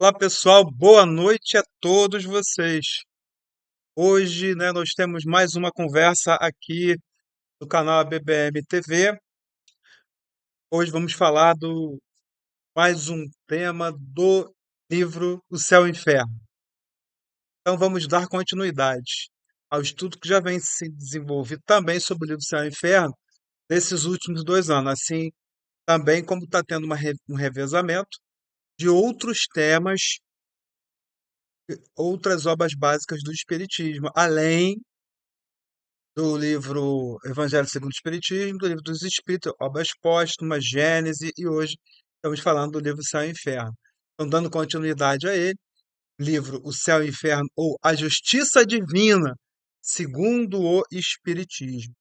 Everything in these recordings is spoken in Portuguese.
Olá pessoal, boa noite a todos vocês. Hoje, né, nós temos mais uma conversa aqui no canal BBM TV. Hoje vamos falar do mais um tema do livro O Céu e o Inferno. Então vamos dar continuidade ao estudo que já vem se desenvolvendo também sobre o livro O Céu e o Inferno nesses últimos 2 anos, assim também como está tendo um revezamento de outros temas, outras obras básicas do Espiritismo, além do livro Evangelho segundo o Espiritismo, do livro dos Espíritos, Obras Póstumas, Gênese, e hoje estamos falando do livro Céu e Inferno. Então, dando continuidade a ele, livro O Céu e o Inferno, ou A Justiça Divina, segundo o Espiritismo.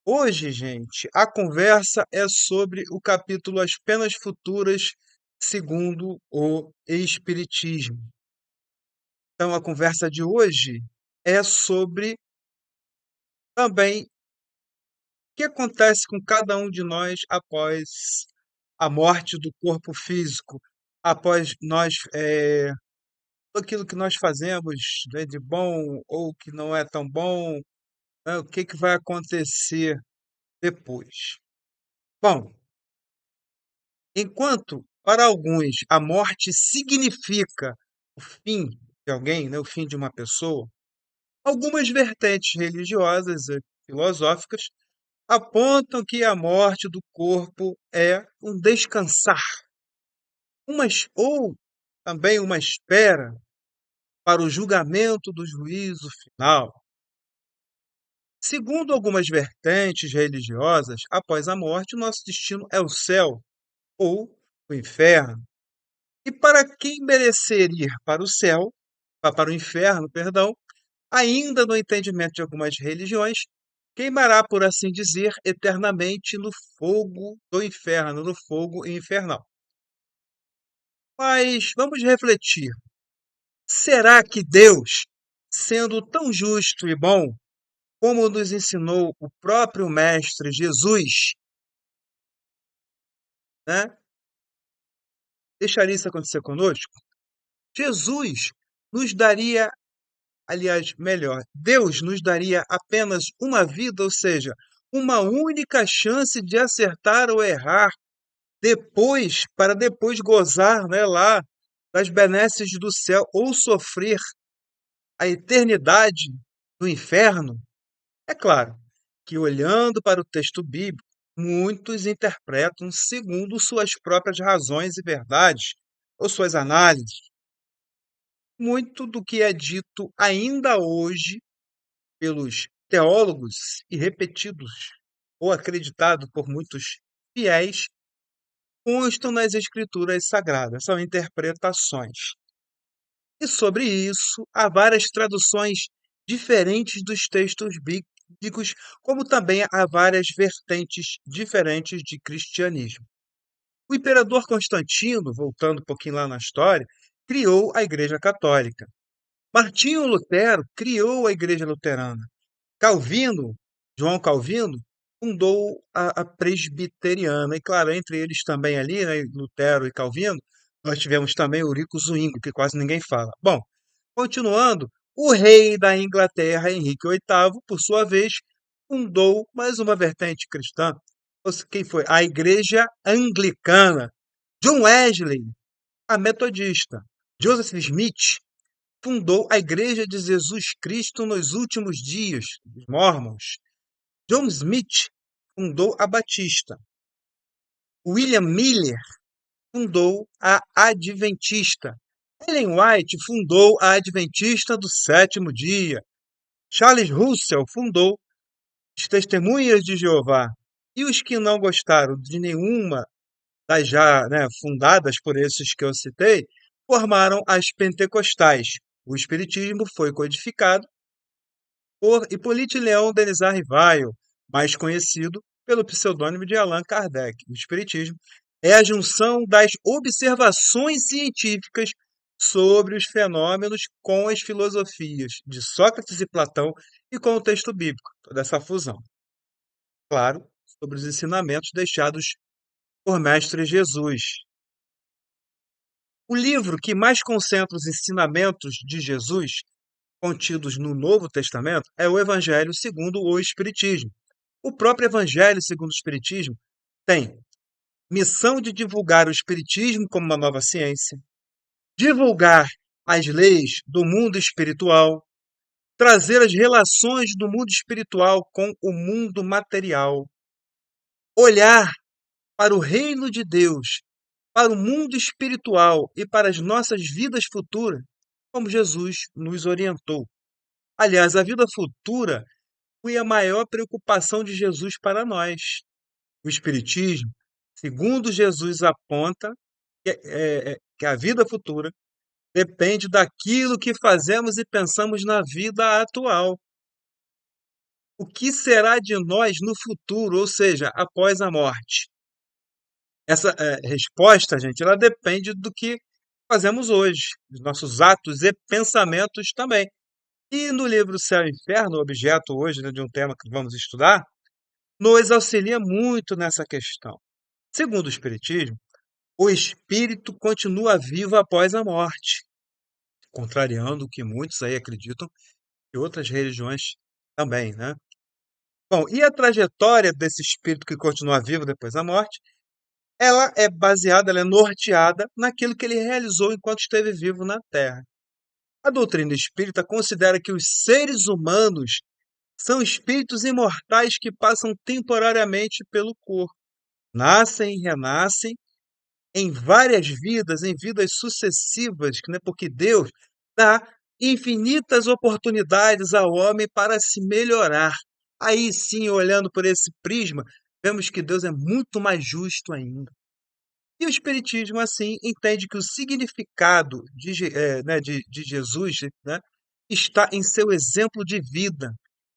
Hoje, gente, a conversa é sobre o capítulo As Penas Futuras, segundo o Espiritismo. Então, a conversa de hoje é sobre também o que acontece com cada um de nós após a morte do corpo físico, após aquilo que nós fazemos, né, de bom ou que não é tão bom, né, o que que vai acontecer depois? Bom, enquanto para alguns a morte significa o fim de alguém, né, o fim de uma pessoa, algumas vertentes religiosas e filosóficas apontam que a morte do corpo é um descansar, ou também uma espera para o julgamento do juízo final. Segundo algumas vertentes religiosas, após a morte, o nosso destino é o céu ou o inferno. E para quem merecer ir para o céu, para o inferno, perdão, ainda no entendimento de algumas religiões, queimará, por assim dizer, eternamente no fogo do inferno, no fogo infernal. Mas vamos refletir. Será que Deus, sendo tão justo e bom, como nos ensinou o próprio Mestre Jesus, né, deixaria isso acontecer conosco? Jesus nos daria, aliás, melhor, Deus nos daria apenas uma vida, ou seja, uma única chance de acertar ou errar para depois gozar, né, lá das benesses do céu ou sofrer a eternidade do inferno? É claro que, olhando para o texto bíblico, muitos interpretam segundo suas próprias razões e verdades, ou suas análises. Muito do que é dito ainda hoje pelos teólogos e repetidos ou acreditado por muitos fiéis constam nas escrituras sagradas, são interpretações. E sobre isso, há várias traduções diferentes dos textos bíblicos, como também há várias vertentes diferentes de cristianismo. O imperador Constantino, voltando um pouquinho lá na história, criou a Igreja Católica. Martinho Lutero criou a Igreja Luterana. Calvino, João Calvino, fundou a presbiteriana. E claro, entre eles também ali, né, Lutero e Calvino, Nós tivemos também Eurico Zwingli, que quase ninguém fala. Bom, continuando, o rei da Inglaterra, Henrique VIII, por sua vez, fundou mais uma vertente cristã. Quem foi? A Igreja Anglicana. John Wesley, a Metodista. Joseph Smith fundou a Igreja de Jesus Cristo nos Últimos Dias, os Mormons. John Smith fundou a Batista. William Miller fundou a Adventista. Ellen White fundou a Adventista do Sétimo Dia. Charles Russell fundou as Testemunhas de Jeová. E os que não gostaram de nenhuma das já, né, fundadas por esses que eu citei, formaram as Pentecostais. O Espiritismo foi codificado por Hippolyte Léon Denis Rivail, mais conhecido pelo pseudônimo de Allan Kardec. O Espiritismo é a junção das observações científicas sobre os fenômenos com as filosofias de Sócrates e Platão e com o texto bíblico, toda essa fusão. Claro, sobre os ensinamentos deixados por Mestre Jesus. O livro que mais concentra os ensinamentos de Jesus contidos no Novo Testamento é o Evangelho segundo o Espiritismo. O próprio Evangelho segundo o Espiritismo tem missão de divulgar o Espiritismo como uma nova ciência, divulgar as leis do mundo espiritual, trazer as relações do mundo espiritual com o mundo material, olhar para o reino de Deus, para o mundo espiritual e para as nossas vidas futuras, como Jesus nos orientou. Aliás, a vida futura foi a maior preocupação de Jesus para nós. O Espiritismo, segundo Jesus aponta, que a vida futura depende daquilo que fazemos e pensamos na vida atual. O que será de nós no futuro, ou seja, após a morte? Essa resposta, gente, ela depende do que fazemos hoje, dos nossos atos e pensamentos também. E no livro Céu e Inferno, objeto hoje, né, de um tema que vamos estudar, nos auxilia muito nessa questão. Segundo o Espiritismo, o espírito continua vivo após a morte, contrariando o que muitos aí acreditam e outras religiões também, né? Bom, e a trajetória desse espírito que continua vivo depois da morte, ela é baseada, ela é norteada naquilo que ele realizou enquanto esteve vivo na Terra. A doutrina espírita considera que os seres humanos são espíritos imortais que passam temporariamente pelo corpo, nascem e renascem em várias vidas, em vidas sucessivas, né? Porque Deus dá infinitas oportunidades ao homem para se melhorar. Aí sim, olhando por esse prisma, vemos que Deus é muito mais justo ainda. E o Espiritismo, assim, entende que o significado de Jesus, né, está em seu exemplo de vida,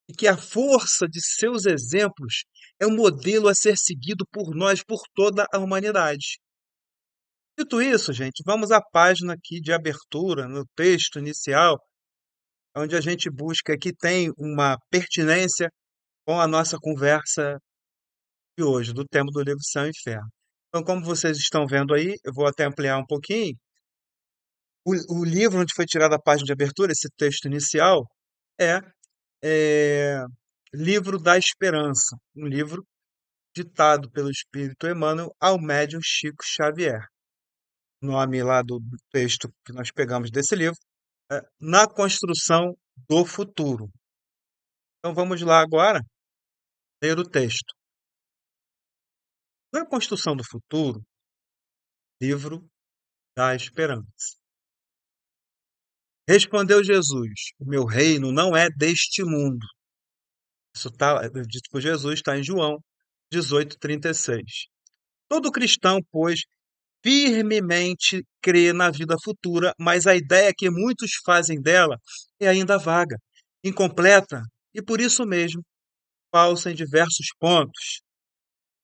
e que a força de seus exemplos é um modelo a ser seguido por nós, por toda a humanidade. Dito isso, gente, vamos à página aqui de abertura, no texto inicial, onde a gente busca aqui, tem uma pertinência com a nossa conversa de hoje, do tema do livro Céu e Inferno. Então, como vocês estão vendo aí, eu vou até ampliar um pouquinho. O livro onde foi tirada a página de abertura, esse texto inicial, é, é Livro da Esperança, um livro ditado pelo Espírito Emmanuel ao médium Chico Xavier. O nome lá do texto que nós pegamos desse livro é Na Construção do Futuro. Então vamos lá agora ler o texto. Na Construção do Futuro, livro da Esperança. Respondeu Jesus: O meu reino não é deste mundo. Isso está dito por Jesus, está em João 18:36. Todo cristão, pois, firmemente crê na vida futura, mas a ideia que muitos fazem dela é ainda vaga, incompleta e, por isso mesmo, falsa em diversos pontos.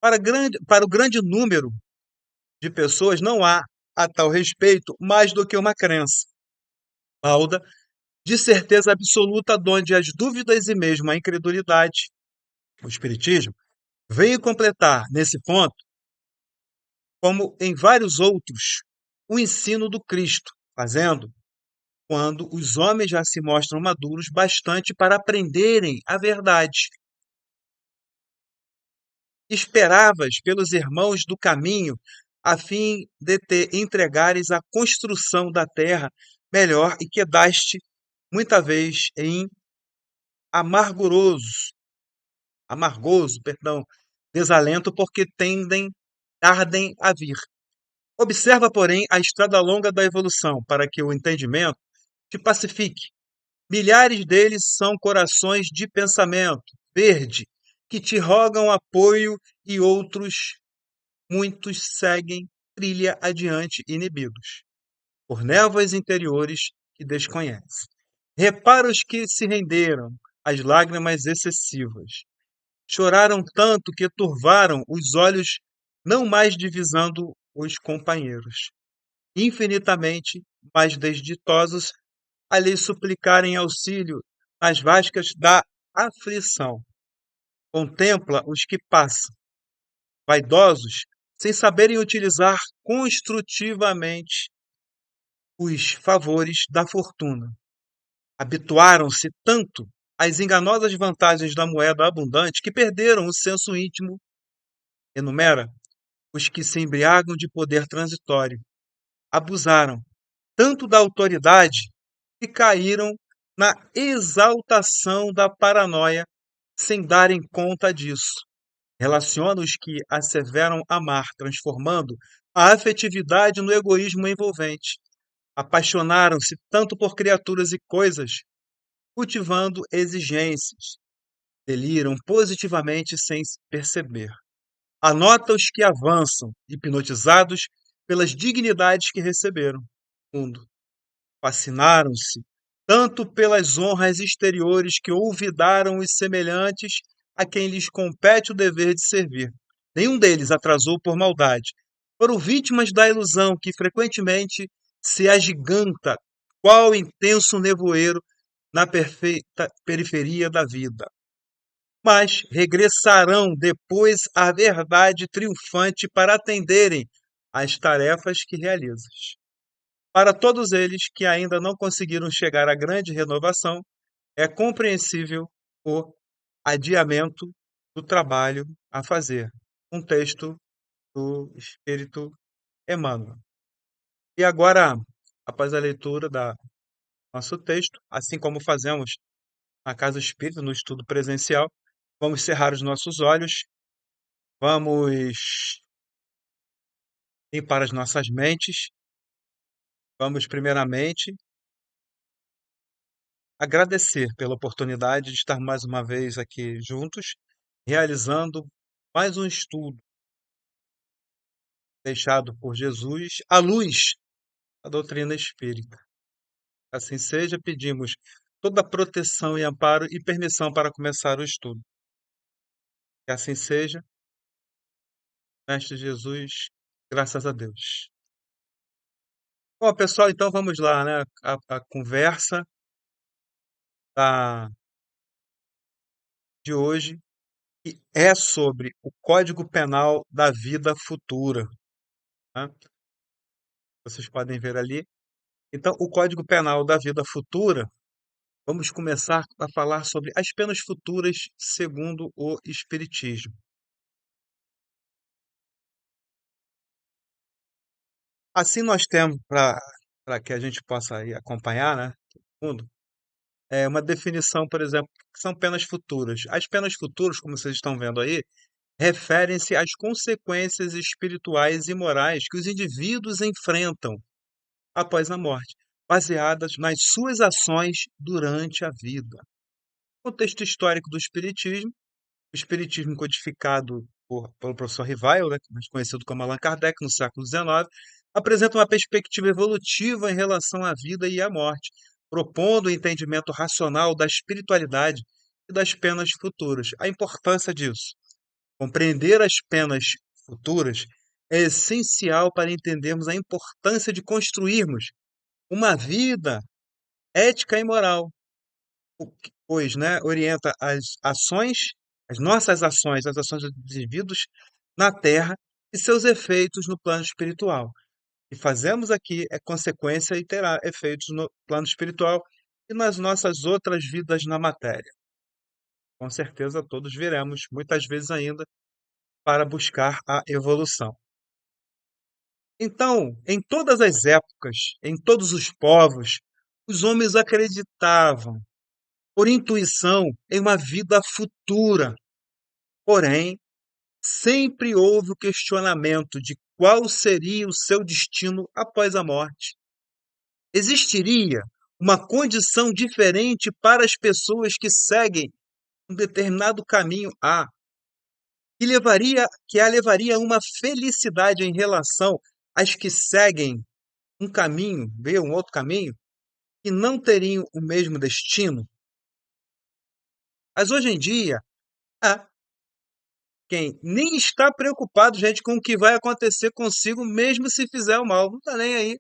Para o grande número de pessoas, não há, a tal respeito, mais do que uma crença falda de certeza absoluta, onde as dúvidas e mesmo a incredulidade, o Espiritismo, veio completar nesse ponto, como em vários outros, o ensino do Cristo, fazendo quando os homens já se mostram maduros bastante para aprenderem a verdade. Esperavas pelos irmãos do caminho, a fim de te entregares à construção da terra melhor e quedaste muita vez em amarguroso, perdão, desalento, porque tardem a vir. Observa, porém, a estrada longa da evolução, para que o entendimento te pacifique. Milhares deles são corações de pensamento verde, que te rogam apoio, e outros, muitos, seguem trilha adiante inibidos por névoas interiores que desconhece. Repara os que se renderam às lágrimas excessivas. Choraram tanto que turvaram os olhos, não mais divisando os companheiros. Infinitamente mais desditosos a lhe suplicarem auxílio nas vascas da aflição. Contempla os que passam, vaidosos, sem saberem utilizar construtivamente os favores da fortuna. Habituaram-se tanto às enganosas vantagens da moeda abundante que perderam o senso íntimo. Enumera os que se embriagam de poder transitório. Abusaram tanto da autoridade que caíram na exaltação da paranoia sem darem conta disso. Relaciona os que asseveram amar, transformando a afetividade no egoísmo envolvente. Apaixonaram-se tanto por criaturas e coisas, cultivando exigências. Deliram positivamente sem perceber. Anota os que avançam, hipnotizados pelas dignidades que receberam. Mundo. Fascinaram-se tanto pelas honras exteriores que olvidaram os semelhantes a quem lhes compete o dever de servir. Nenhum deles atrasou por maldade. Foram vítimas da ilusão que frequentemente se agiganta qual intenso nevoeiro na perfeita periferia da vida. Mas regressarão depois à verdade triunfante para atenderem às tarefas que realizas. Para todos eles que ainda não conseguiram chegar à grande renovação, é compreensível o adiamento do trabalho a fazer. Um texto do Espírito Emmanuel. E agora, após a leitura do nosso texto, assim como fazemos na Casa Espírita, no estudo presencial, vamos cerrar os nossos olhos, vamos limpar as nossas mentes, vamos primeiramente agradecer pela oportunidade de estar mais uma vez aqui juntos, realizando mais um estudo deixado por Jesus à luz da doutrina espírita. Assim seja, pedimos toda a proteção e amparo e permissão para começar o estudo. Que assim seja, Mestre Jesus, graças a Deus. Bom, pessoal, então vamos lá, né? A conversa de hoje é sobre o Código Penal da Vida Futura, né? Vocês podem ver ali. Então, o Código Penal da Vida Futura, vamos começar a falar sobre as penas futuras segundo o Espiritismo. Assim nós temos, para que a gente possa aí acompanhar, né, todo mundo, uma definição, por exemplo, que são penas futuras. As penas futuras, como vocês estão vendo aí, referem-se às consequências espirituais e morais que os indivíduos enfrentam após a morte, baseadas nas suas ações durante a vida. Contexto histórico do Espiritismo, o Espiritismo codificado pelo professor Rivail, né, mais conhecido como Allan Kardec, no século XIX, apresenta uma perspectiva evolutiva em relação à vida e à morte, propondo o entendimento racional da espiritualidade e das penas futuras. A importância disso. Compreender as penas futuras é essencial para entendermos a importância de construirmos uma vida ética e moral, pois, né, orienta as ações, as ações dos indivíduos na Terra e seus efeitos no plano espiritual. que fazemos aqui é consequência e terá efeitos no plano espiritual e nas nossas outras vidas na matéria. Com certeza todos viremos, muitas vezes ainda, para buscar a evolução. Então, em todas as épocas, em todos os povos, os homens acreditavam, por intuição, em uma vida futura. Porém, sempre houve o questionamento de qual seria o seu destino após a morte. Existiria uma condição diferente para as pessoas que seguem um determinado caminho A, que a levaria a uma felicidade em relação às que seguem um caminho B, um outro caminho, que não teriam o mesmo destino? Mas hoje em dia, há quem nem está preocupado, gente, com o que vai acontecer consigo, mesmo se fizer o mal. Não está nem aí.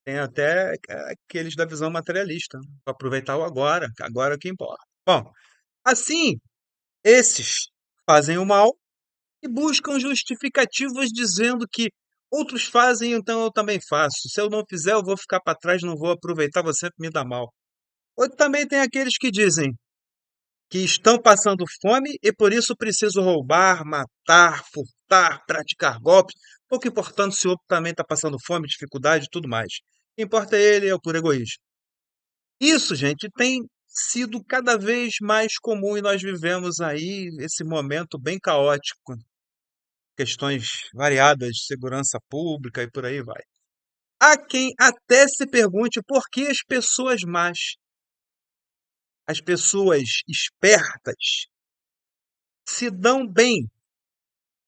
Tem até aqueles da visão materialista, para aproveitar o agora, que agora é o que importa. Bom, assim, esses fazem o mal e buscam justificativas dizendo que outros fazem, então eu também faço. Se eu não fizer, eu vou ficar para trás, não vou aproveitar, vou sempre me dar mal. Ou também tem aqueles que dizem que estão passando fome e por isso precisam roubar, matar, furtar, praticar golpes, pouco importando se o outro também está passando fome, dificuldade e tudo mais. O que importa é ele, é o puro egoísmo. Isso, gente, tem sido cada vez mais comum e nós vivemos aí esse momento bem caótico, questões variadas de segurança pública e por aí vai. Há quem até se pergunte por que as pessoas más, as pessoas espertas, se dão bem,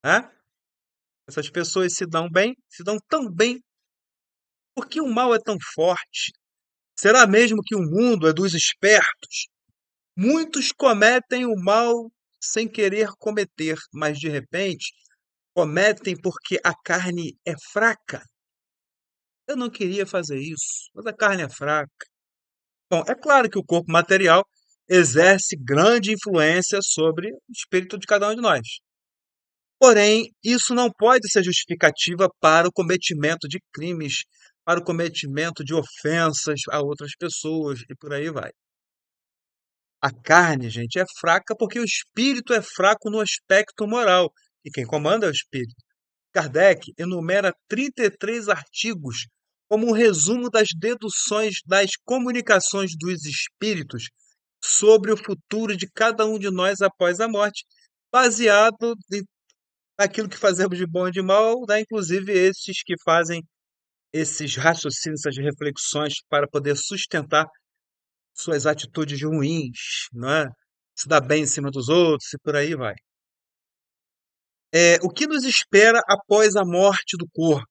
né? Essas pessoas se dão bem, se dão tão bem, porque o mal é tão forte. Será mesmo que o mundo é dos espertos? Muitos cometem o mal sem querer cometer, mas de repente cometem porque a carne é fraca. Eu não queria fazer isso, mas a carne é fraca. Bom, é claro que o corpo material exerce grande influência sobre o espírito de cada um de nós. Porém, isso não pode ser justificativa para o cometimento de crimes, para o cometimento de ofensas a outras pessoas e por aí vai. A carne, gente, é fraca porque o espírito é fraco no aspecto moral. E quem comanda é o espírito. Kardec enumera 33 artigos como um resumo das deduções das comunicações dos espíritos sobre o futuro de cada um de nós após a morte, baseado naquilo que fazemos de bom e de mal, né? Inclusive esses que fazem esses raciocínios, essas reflexões para poder sustentar suas atitudes ruins, não é? Se dar bem em cima dos outros e por aí vai. O que nos espera após a morte do corpo?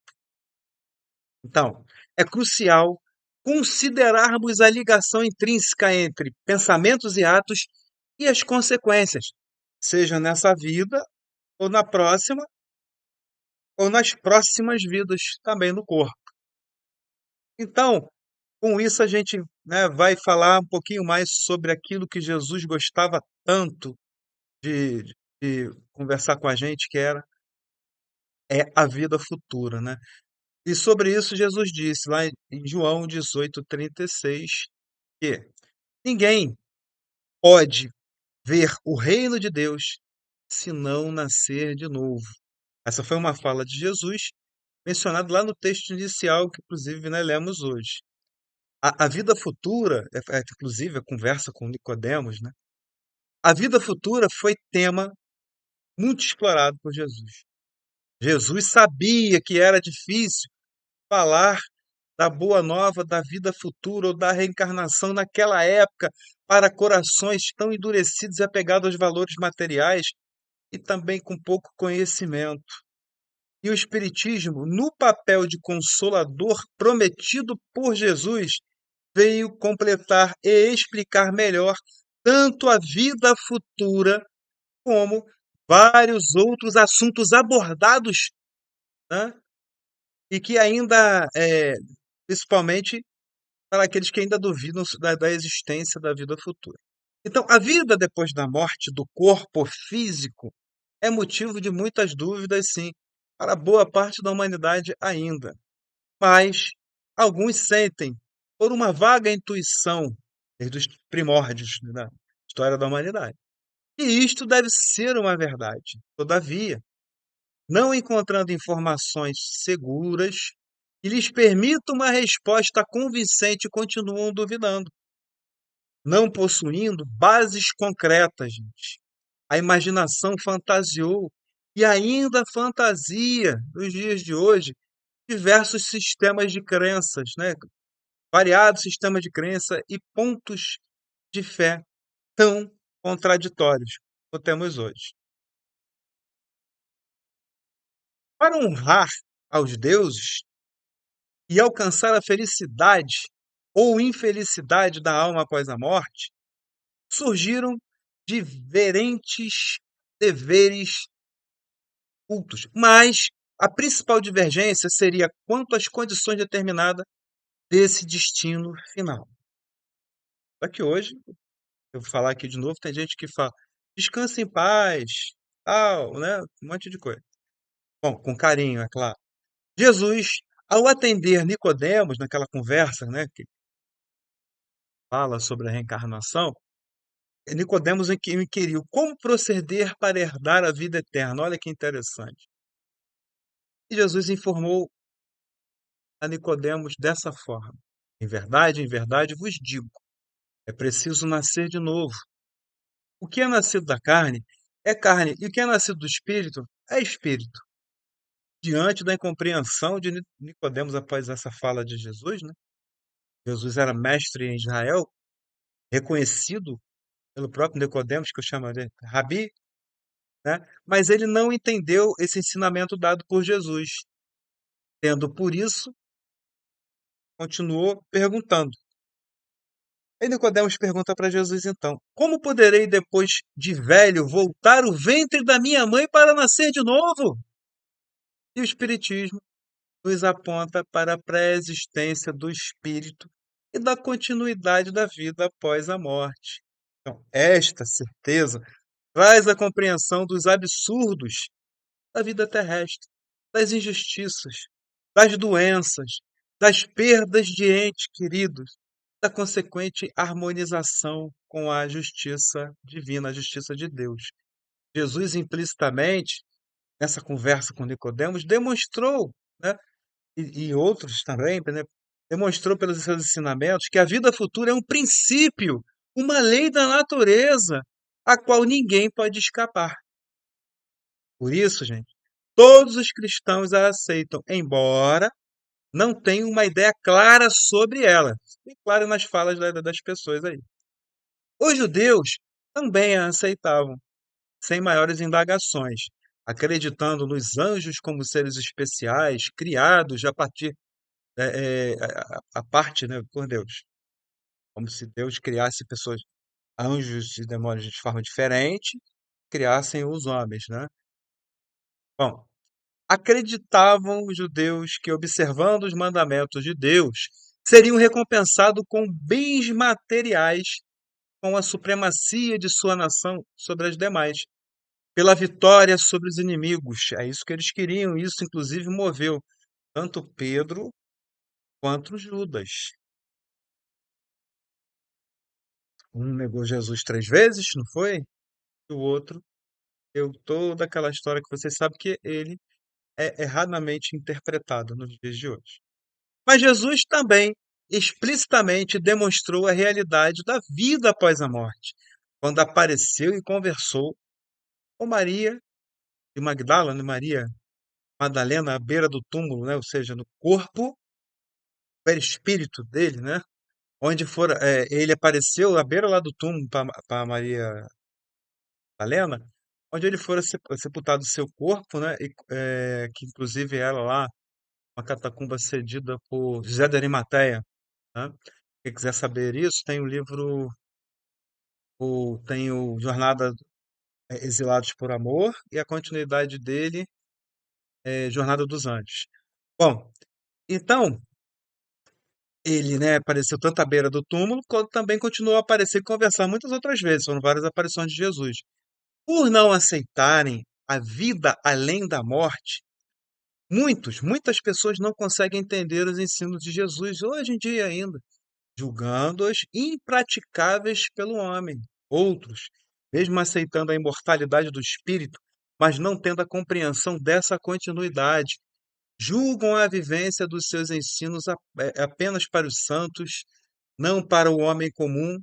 Então, é crucial considerarmos a ligação intrínseca entre pensamentos e atos e as consequências, seja nessa vida ou na próxima, ou nas próximas vidas também no corpo. Então, com isso a gente, né, vai falar um pouquinho mais sobre aquilo que Jesus gostava tanto de, de conversar com a gente, que é a vida futura, né? E sobre isso Jesus disse lá em João 18:36 que ninguém pode ver o reino de Deus se não nascer de novo. Essa foi uma fala de Jesus mencionada lá no texto inicial que inclusive, né, lemos hoje. A vida futura, inclusive a conversa com Nicodemos, né? A vida futura foi tema muito explorado por Jesus. Jesus sabia que era difícil falar da boa nova da vida futura ou da reencarnação naquela época para corações tão endurecidos e apegados aos valores materiais e também com pouco conhecimento. E o Espiritismo, no papel de consolador prometido por Jesus, veio completar e explicar melhor tanto a vida futura como vários outros assuntos abordados, né? E que ainda, principalmente para aqueles que ainda duvidam da existência da vida futura. Então, a vida depois da morte do corpo físico é motivo de muitas dúvidas, sim. para boa parte da humanidade ainda. Mas alguns sentem, por uma vaga intuição, desde os primórdios da história da humanidade, e isto deve ser uma verdade. Todavia, não encontrando informações seguras que lhes permitam uma resposta convincente, continuam duvidando, não possuindo bases concretas, gente. A imaginação fantasiou e ainda fantasia nos dias de hoje diversos sistemas de crenças, né? Variados sistemas de crença e pontos de fé tão contraditórios como temos hoje. Para honrar aos deuses e alcançar a felicidade ou infelicidade da alma após a morte, surgiram diferentes deveres cultos, mas a principal divergência seria quanto às condições determinadas desse destino final. Só que hoje, eu vou falar aqui de novo, tem gente que fala, descansa em paz, tal, né? Um monte de coisa. Bom, com carinho, é claro. Jesus, ao atender Nicodemos naquela conversa, né, que fala sobre a reencarnação, Nicodemos inquiriu como proceder para herdar a vida eterna. Olha que interessante. E Jesus informou a Nicodemos dessa forma: em verdade vos digo, é preciso nascer de novo. O que é nascido da carne é carne, e o que é nascido do espírito é espírito. Diante da incompreensão de Nicodemos após essa fala de Jesus, né? Jesus era mestre em Israel, reconhecido pelo próprio Nicodemos, que eu chamo de Rabi, né? Mas ele não entendeu esse ensinamento dado por Jesus. Tendo por isso, continuou perguntando. Aí Nicodemos pergunta para Jesus então: como poderei depois de velho voltar o ventre da minha mãe para nascer de novo? E o espiritismo nos aponta para a pré-existência do espírito e da continuidade da vida após a morte. Então, esta certeza traz a compreensão dos absurdos da vida terrestre, das injustiças, das doenças, das perdas de entes queridos, da consequente harmonização com a justiça divina, a justiça de Deus. Jesus implicitamente, nessa conversa com Nicodemos, demonstrou, né, e outros também, né, demonstrou pelos seus ensinamentos que a vida futura é um princípio, uma lei da natureza, a qual ninguém pode escapar. Por isso, gente, todos os cristãos a aceitam, embora não tenham uma ideia clara sobre ela. Bem claro nas falas das pessoas aí. Os judeus também a aceitavam, sem maiores indagações, acreditando nos anjos como seres especiais, criados a partir a parte, né, por Deus, como se Deus criasse pessoas, anjos e demônios de forma diferente, criassem os homens, né? Bom, acreditavam os judeus que, observando os mandamentos de Deus, seriam recompensados com bens materiais, com a supremacia de sua nação sobre as demais, pela vitória sobre os inimigos. É isso que eles queriam, isso inclusive moveu tanto Pedro quanto Judas. Um negou Jesus 3 vezes, não foi? E o outro deu toda aquela história que vocês sabem que ele é erradamente interpretado nos dias de hoje. Mas Jesus também explicitamente demonstrou a realidade da vida após a morte, quando apareceu e conversou com Maria de Magdala, né? Maria Madalena à beira do túmulo, né? Ou seja, no corpo, perispírito dele, né? Onde for, ele apareceu à beira lá do túmulo para Maria Madalena, onde ele fora sepultado o seu corpo, né? E, que inclusive era lá uma catacumba cedida por José de Arimateia, né? Quem quiser saber isso, tem o livro, tem o Jornada Exilados por Amor e a continuidade dele é Jornada dos Anjos. Bom, então ele, né, apareceu tanto à beira do túmulo, quanto também continuou a aparecer e conversar muitas outras vezes. Foram várias aparições de Jesus. Por não aceitarem a vida além da morte, Muitas pessoas não conseguem entender os ensinos de Jesus hoje em dia ainda, julgando-os impraticáveis pelo homem. Outros, mesmo aceitando a imortalidade do espírito, mas não tendo a compreensão dessa continuidade, julgam a vivência dos seus ensinos apenas para os santos, não para o homem comum,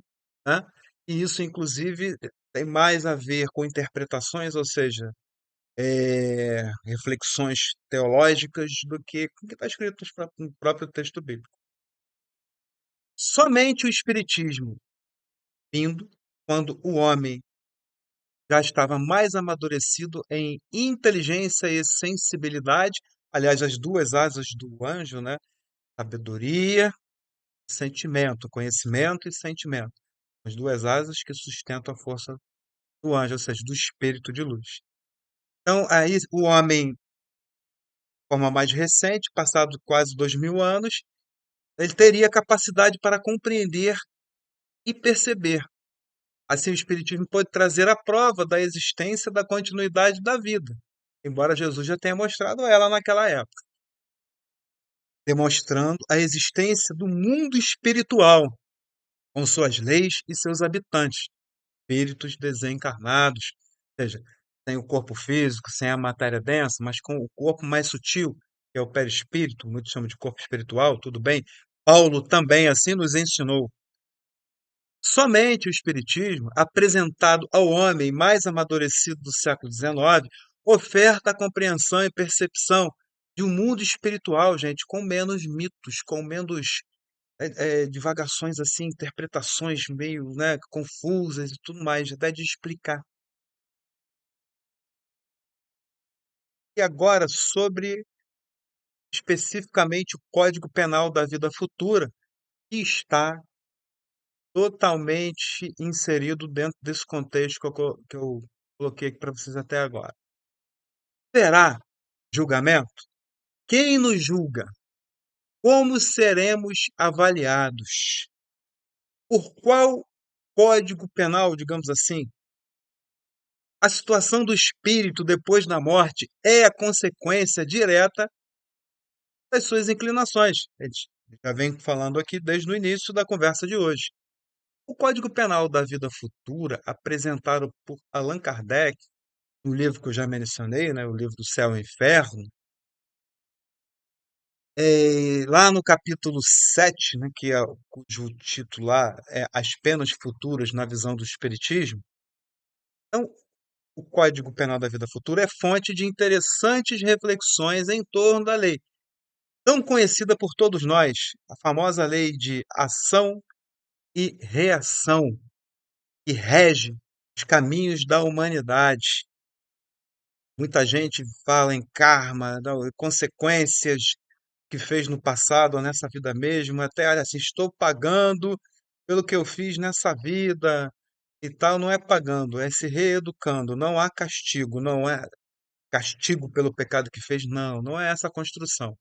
né? E isso, inclusive, tem mais a ver com interpretações, ou seja, reflexões teológicas, do que com o que está escrito no próprio texto bíblico. Somente o Espiritismo, vindo quando o homem já estava mais amadurecido em inteligência e sensibilidade, aliás, as duas asas do anjo, né? Sabedoria, sentimento, conhecimento e sentimento. As duas asas que sustentam a força do anjo, ou seja, do espírito de luz. Então, aí o homem, de forma mais recente, passado quase 2000 anos, ele teria capacidade para compreender e perceber. Assim, o Espiritismo pode trazer a prova da existência da continuidade da vida, embora Jesus já tenha mostrado ela naquela época, demonstrando a existência do mundo espiritual, com suas leis e seus habitantes, espíritos desencarnados, ou seja, sem o corpo físico, sem a matéria densa, mas com o corpo mais sutil, que é o perispírito, muitos chamam de corpo espiritual, tudo bem. Paulo também assim nos ensinou. Somente o Espiritismo, apresentado ao homem mais amadurecido do século XIX, oferta a compreensão e percepção de um mundo espiritual, gente, com menos mitos, com menos divagações assim, interpretações meio, né, confusas e tudo mais, até de explicar. E agora, sobre especificamente o Código Penal da Vida Futura, que está totalmente inserido dentro desse contexto que eu coloquei aqui para vocês até agora. Terá julgamento? Quem nos julga? Como seremos avaliados? Por qual Código Penal, digamos assim? A situação do espírito depois da morte é a consequência direta das suas inclinações. A gente já vem falando aqui desde o início da conversa de hoje. O Código Penal da Vida Futura, apresentado por Allan Kardec, no livro que eu já mencionei, né, o livro do Céu e Inferno, lá no capítulo 7, né, cujo título lá é As Penas Futuras na Visão do Espiritismo. Então, o Código Penal da Vida Futura é fonte de interessantes reflexões em torno da lei, tão conhecida por todos nós, a famosa lei de ação e reação, que rege os caminhos da humanidade. Muita gente fala em karma, consequências que fez no passado ou nessa vida mesmo, até, olha assim, estou pagando pelo que eu fiz nessa vida e tal. Não é pagando, é se reeducando. Não há castigo, não é castigo pelo pecado que fez, não, não é essa a construção,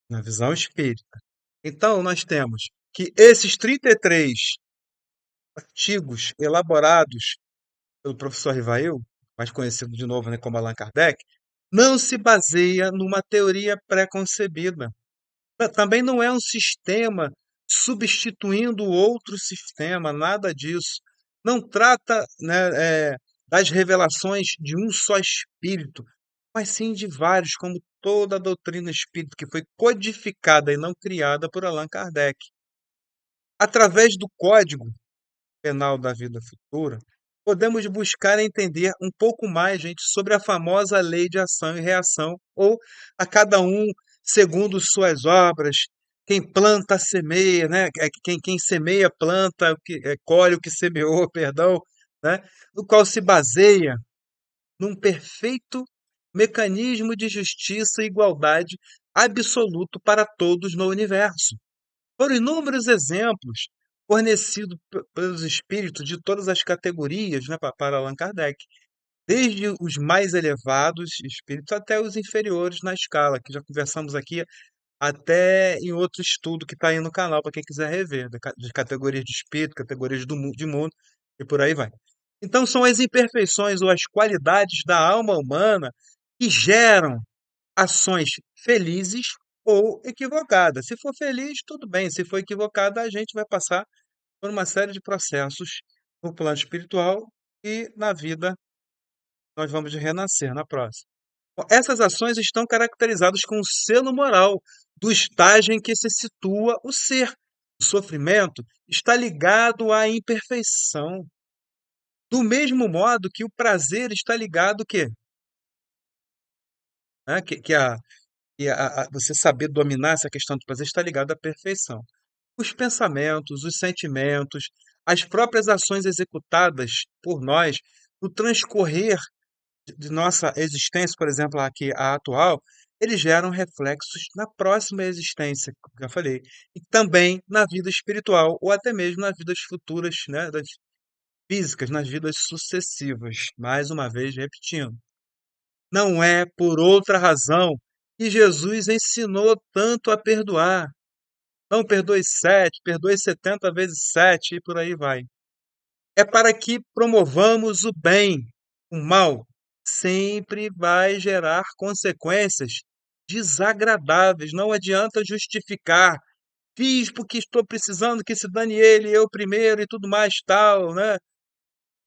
na visão espírita. Então, nós temos que esses 33 artigos elaborados pelo professor Rivail, mais conhecido de novo, né, como Allan Kardec, não se baseia numa teoria pré-concebida. Também não é um sistema substituindo outro sistema, nada disso. Não trata, né, das revelações de um só espírito, mas sim de vários, como toda a doutrina espírita que foi codificada e não criada por Allan Kardec. Através do Código Penal da Vida Futura, podemos buscar entender um pouco mais, gente, sobre a famosa lei de ação e reação, ou a cada um segundo suas obras. Quem planta, semeia, né? Quem semeia, planta, colhe o que semeou, perdão, né? No qual se baseia num perfeito mecanismo de justiça e igualdade absoluto para todos no universo. Foram inúmeros exemplos fornecidos pelos espíritos de todas as categorias, né, para Allan Kardec, desde os mais elevados espíritos até os inferiores na escala, que já conversamos aqui até em outro estudo que está aí no canal, para quem quiser rever, de categorias de espírito, categorias de mundo e por aí vai. Então, são as imperfeições ou as qualidades da alma humana que geram ações felizes ou equivocadas. Se for feliz, tudo bem. Se for equivocada, a gente vai passar por uma série de processos no plano espiritual e na vida nós vamos renascer na próxima. Bom, essas ações estão caracterizadas com o selo moral do estágio em que se situa o ser. O sofrimento está ligado à imperfeição, do mesmo modo que o prazer está ligado o quê? Né? Você saber dominar essa questão do prazer está ligado à perfeição. Os pensamentos, os sentimentos, as próprias ações executadas por nós no transcorrer de nossa existência, por exemplo, aqui a atual, eles geram reflexos na próxima existência, como eu já falei, e também na vida espiritual, ou até mesmo nas vidas futuras, né, das físicas, nas vidas sucessivas. Mais uma vez, repetindo, não é por outra razão que Jesus ensinou tanto a perdoar. Não perdoe 7, perdoe 70 vezes 7 e por aí vai. É para que promovamos o bem. O mal sempre vai gerar consequências desagradáveis. Não adianta justificar. Fiz porque estou precisando que se dane ele, eu primeiro e tudo mais tal, né?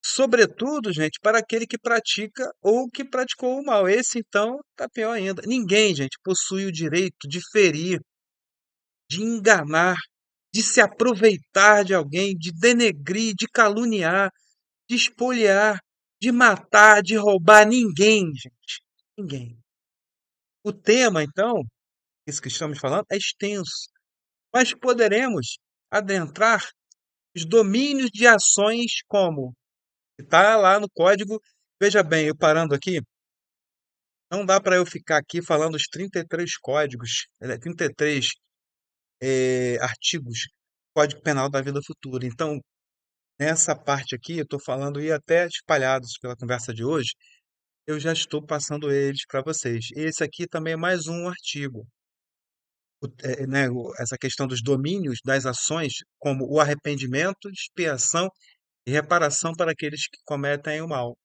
Sobretudo, gente, para aquele que pratica ou que praticou o mal. Esse, então, tá pior ainda. Ninguém, gente, possui o direito de ferir, de enganar, de se aproveitar de alguém, de denegrir, de caluniar, de espoliar, de matar, de roubar. Ninguém, gente. Ninguém. O tema, então, isso que estamos falando, é extenso. Mas poderemos adentrar os domínios de ações como está lá no código. Veja bem, eu parando aqui, não dá para eu ficar aqui falando os 33 códigos, 33 artigos do Código Penal da Vida Futura. Então, nessa parte aqui, eu estou falando e até espalhados pela conversa de hoje, eu já estou passando eles para vocês. Esse aqui também é mais um artigo. Né, essa questão dos domínios das ações, como o arrependimento, expiação e reparação para aqueles que cometem o mal.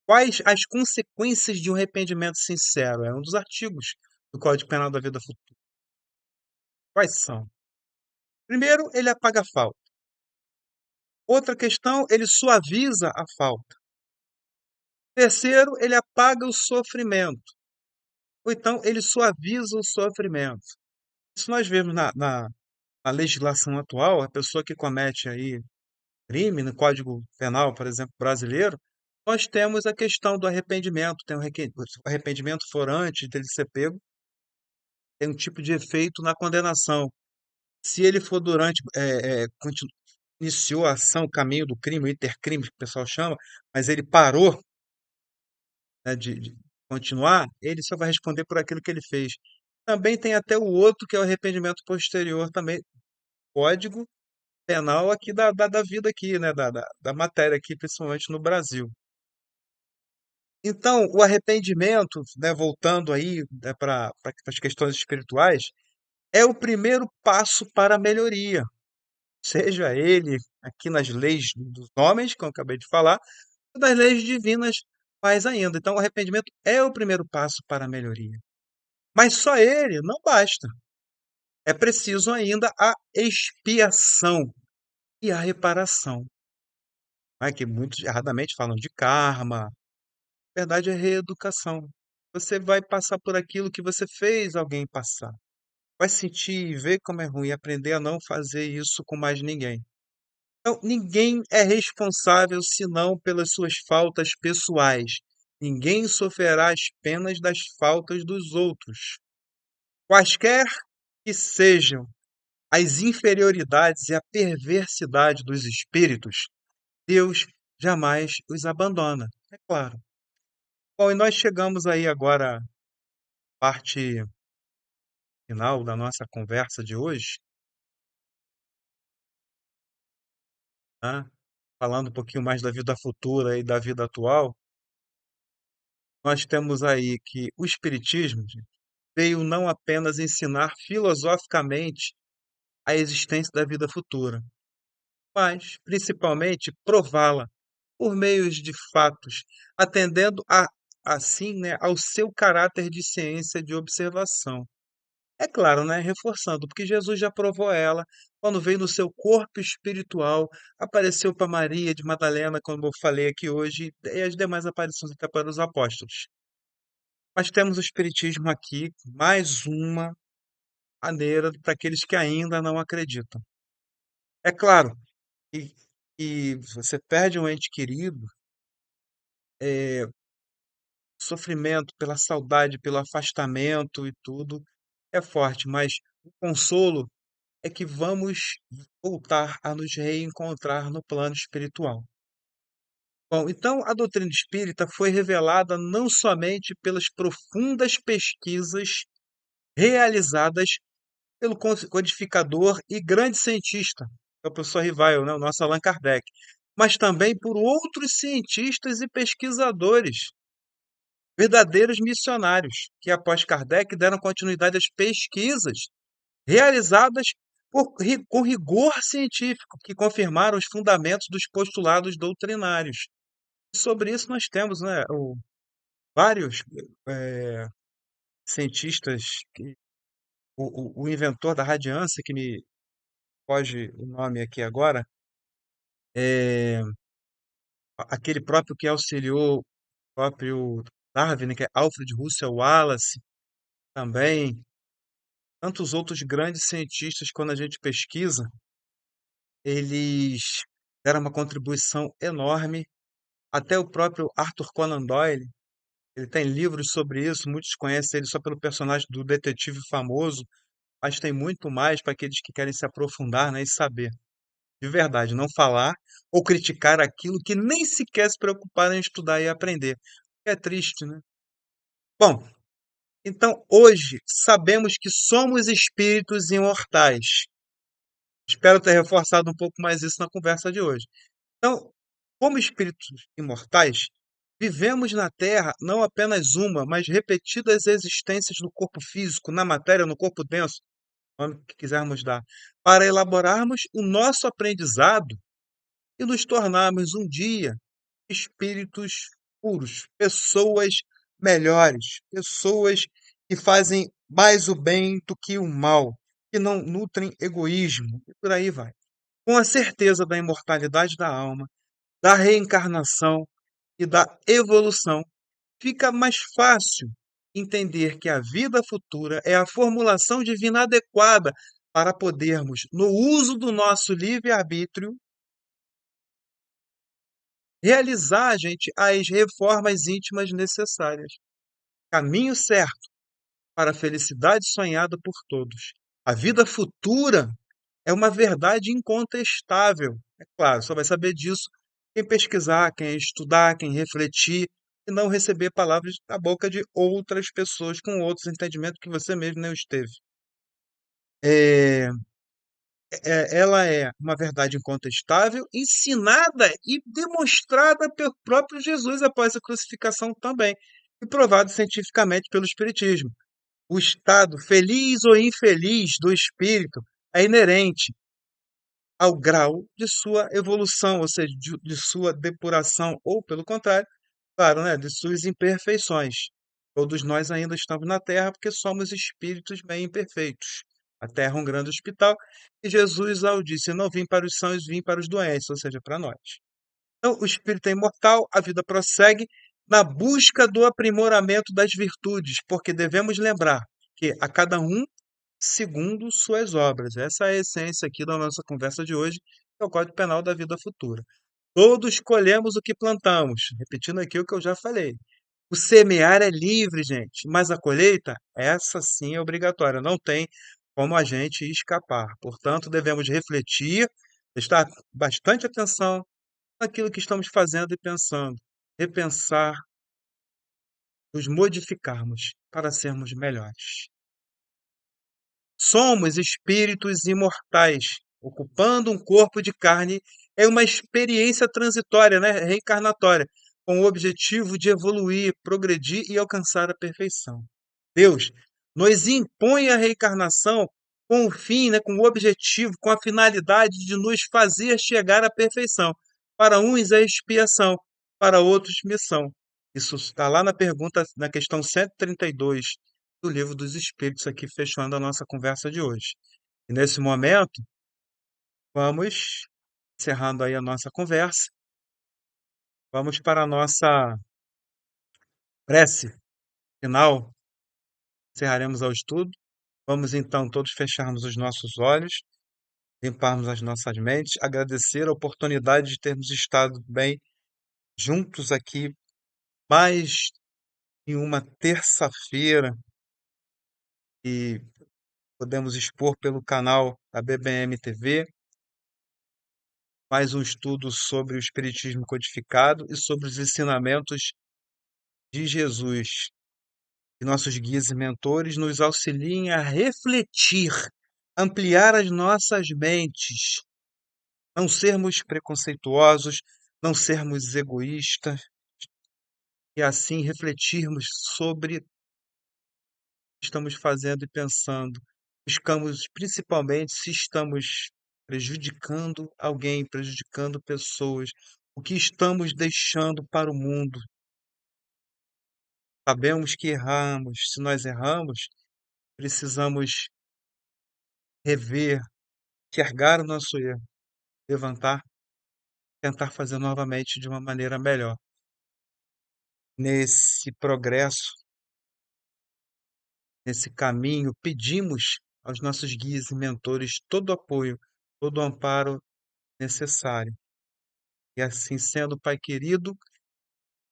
Quais as consequências de um arrependimento sincero? É um dos artigos do Código Penal da Vida Futura. Quais são? Primeiro, ele apaga a falta. Outra questão, ele suaviza a falta. Terceiro, ele apaga o sofrimento. Ou então, ele suaviza o sofrimento. Se nós vemos na legislação atual, a pessoa que comete aí crime no Código Penal, por exemplo, brasileiro, nós temos a questão do arrependimento. Tem o arrependimento for antes dele ser pego, tem um tipo de efeito na condenação. Se ele for durante, iniciou a ação, o caminho do crime, o intercrime, que o pessoal chama, mas ele parou, né, de continuar, ele só vai responder por aquilo que ele fez. Também tem até o outro, que é o arrependimento posterior, também, código penal aqui da vida aqui, né, da matéria aqui, principalmente no Brasil. Então, o arrependimento, né, voltando aí, né, para as questões espirituais, é o primeiro passo para a melhoria. Seja ele aqui nas leis dos homens, que eu acabei de falar, ou das leis divinas mais ainda. Então, o arrependimento é o primeiro passo para a melhoria. Mas só ele não basta. É preciso ainda a expiação e a reparação. Né, que muitos erradamente falam de karma. Na verdade, é reeducação. Você vai passar por aquilo que você fez alguém passar. Vai sentir e ver como é ruim, aprender a não fazer isso com mais ninguém. Então, ninguém é responsável senão pelas suas faltas pessoais. Ninguém sofrerá as penas das faltas dos outros. Quaisquer que sejam as inferioridades e a perversidade dos espíritos, Deus jamais os abandona. É claro. Bom, e nós chegamos aí agora à parte final da nossa conversa de hoje, né? Falando um pouquinho mais da vida futura e da vida atual. Nós temos aí que o Espiritismo, gente, veio não apenas ensinar filosoficamente a existência da vida futura, mas principalmente prová-la por meios de fatos, atendendo a assim, né, ao seu caráter de ciência de observação. É claro, né, reforçando, porque Jesus já provou ela quando veio no seu corpo espiritual, apareceu para Maria de Madalena, como eu falei aqui hoje, e as demais aparições até para os apóstolos. Mas temos o Espiritismo aqui, mais uma maneira para aqueles que ainda não acreditam. É claro que, que você perde um ente querido, sofrimento pela saudade, pelo afastamento e tudo, é forte, mas o consolo é que vamos voltar a nos reencontrar no plano espiritual. Bom, então a doutrina espírita foi revelada não somente pelas profundas pesquisas realizadas pelo codificador e grande cientista, que é o professor Rivail, né, o nosso Allan Kardec, mas também por outros cientistas e pesquisadores, verdadeiros missionários, que após Kardec deram continuidade às pesquisas realizadas com rigor científico, que confirmaram os fundamentos dos postulados doutrinários. Sobre isso nós temos, né, vários eh, cientistas, o inventor da radiância, que me foge o nome aqui agora, é aquele próprio que auxiliou o próprio Darwin, né, que é Alfred Russel Wallace, também, tantos outros grandes cientistas, quando a gente pesquisa, eles deram uma contribuição enorme. Até o próprio Arthur Conan Doyle, ele tem livros sobre isso, muitos conhecem ele só pelo personagem do detetive famoso, mas tem muito mais para aqueles que querem se aprofundar, né, e saber. De verdade, não falar ou criticar aquilo que nem sequer se preocuparam em estudar e aprender. É triste, né? Bom, então hoje sabemos que somos espíritos imortais. Espero ter reforçado um pouco mais isso na conversa de hoje. Então, como espíritos imortais, vivemos na Terra não apenas uma, mas repetidas existências no corpo físico, na matéria, no corpo denso, o nome que quisermos dar, para elaborarmos o nosso aprendizado e nos tornarmos um dia espíritos puros, pessoas melhores, pessoas que fazem mais o bem do que o mal, que não nutrem egoísmo, e por aí vai. Com a certeza da imortalidade da alma, da reencarnação e da evolução, fica mais fácil entender que a vida futura é a formulação divina adequada para podermos, no uso do nosso livre-arbítrio, realizar, gente, as reformas íntimas necessárias. Caminho certo para a felicidade sonhada por todos. A vida futura é uma verdade incontestável. É claro, só vai saber disso quem pesquisar, quem estudar, quem refletir e não receber palavras da boca de outras pessoas com outros entendimentos que você mesmo não esteve. É, ela é uma verdade incontestável, ensinada e demonstrada pelo próprio Jesus após a crucificação também, e provado cientificamente pelo Espiritismo. O estado feliz ou infeliz do espírito é inerente ao grau de sua evolução, ou seja, de sua depuração, ou, pelo contrário, claro, né, de suas imperfeições. Todos nós ainda estamos na Terra porque somos espíritos bem imperfeitos. A Terra é um grande hospital e Jesus, ao disse, não vim para os sãos, vim para os doentes, ou seja, para nós. Então, o espírito é imortal, a vida prossegue na busca do aprimoramento das virtudes, porque devemos lembrar que a cada um segundo suas obras. Essa é a essência aqui da nossa conversa de hoje, que é o Código Penal da Vida Futura. Todos colhemos o que plantamos. Repetindo aqui o que eu já falei. O semear é livre, gente, mas a colheita, essa sim é obrigatória. Não tem como a gente escapar. Portanto, devemos refletir, prestar bastante atenção naquilo que estamos fazendo e pensando. Repensar, nos modificarmos para sermos melhores. Somos espíritos imortais. Ocupando um corpo de carne é uma experiência transitória, né? Reencarnatória, com o objetivo de evoluir, progredir e alcançar a perfeição. Deus nos impõe a reencarnação com o fim, né, com o objetivo, com a finalidade de nos fazer chegar à perfeição. Para uns é expiação, para outros missão. Isso está lá na pergunta, na questão 132 do Livro dos Espíritos, aqui fechando a nossa conversa de hoje. E nesse momento, vamos encerrando aí a nossa conversa, vamos para a nossa prece final, encerraremos ao estudo. Vamos então todos fecharmos os nossos olhos, limparmos as nossas mentes, agradecer a oportunidade de termos estado bem juntos aqui mais em uma terça-feira e podemos expor pelo canal da BBM TV mais um estudo sobre o Espiritismo codificado e sobre os ensinamentos de Jesus. Que nossos guias e mentores nos auxiliem a refletir, ampliar as nossas mentes, não sermos preconceituosos, não sermos egoístas e assim refletirmos sobre o que estamos fazendo e pensando. Buscamos principalmente se estamos prejudicando alguém, prejudicando pessoas, o que estamos deixando para o mundo. Sabemos que erramos. Se nós erramos, precisamos rever, enxergar o nosso erro, levantar, tentar fazer novamente de uma maneira melhor. Nesse progresso, nesse caminho, pedimos aos nossos guias e mentores todo o apoio, todo o amparo necessário. E assim sendo, Pai querido,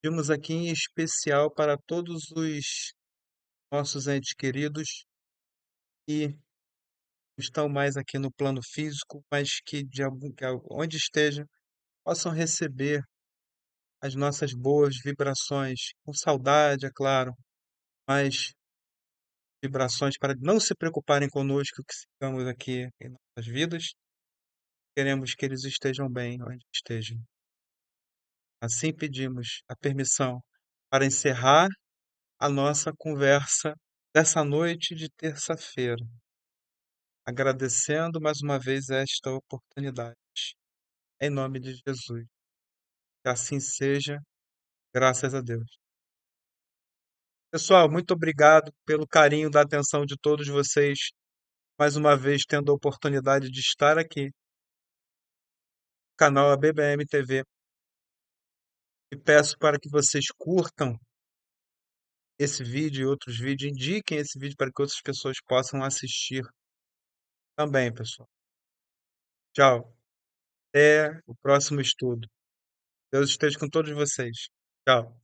pedimos aqui em especial para todos os nossos entes queridos que estão mais aqui no plano físico, mas que onde estejam possam receber as nossas boas vibrações, com saudade, é claro, mas vibrações para não se preocuparem conosco que ficamos aqui em nossas vidas. Queremos que eles estejam bem onde estejam. Assim pedimos a permissão para encerrar a nossa conversa dessa noite de terça-feira, agradecendo mais uma vez esta oportunidade. Em nome de Jesus. Que assim seja, graças a Deus. Pessoal, muito obrigado pelo carinho da atenção de todos vocês, mais uma vez tendo a oportunidade de estar aqui no canal ABBM TV. E peço para que vocês curtam esse vídeo e outros vídeos, indiquem esse vídeo para que outras pessoas possam assistir também, pessoal. Tchau. Até o próximo estudo. Deus esteja com todos vocês. Tchau.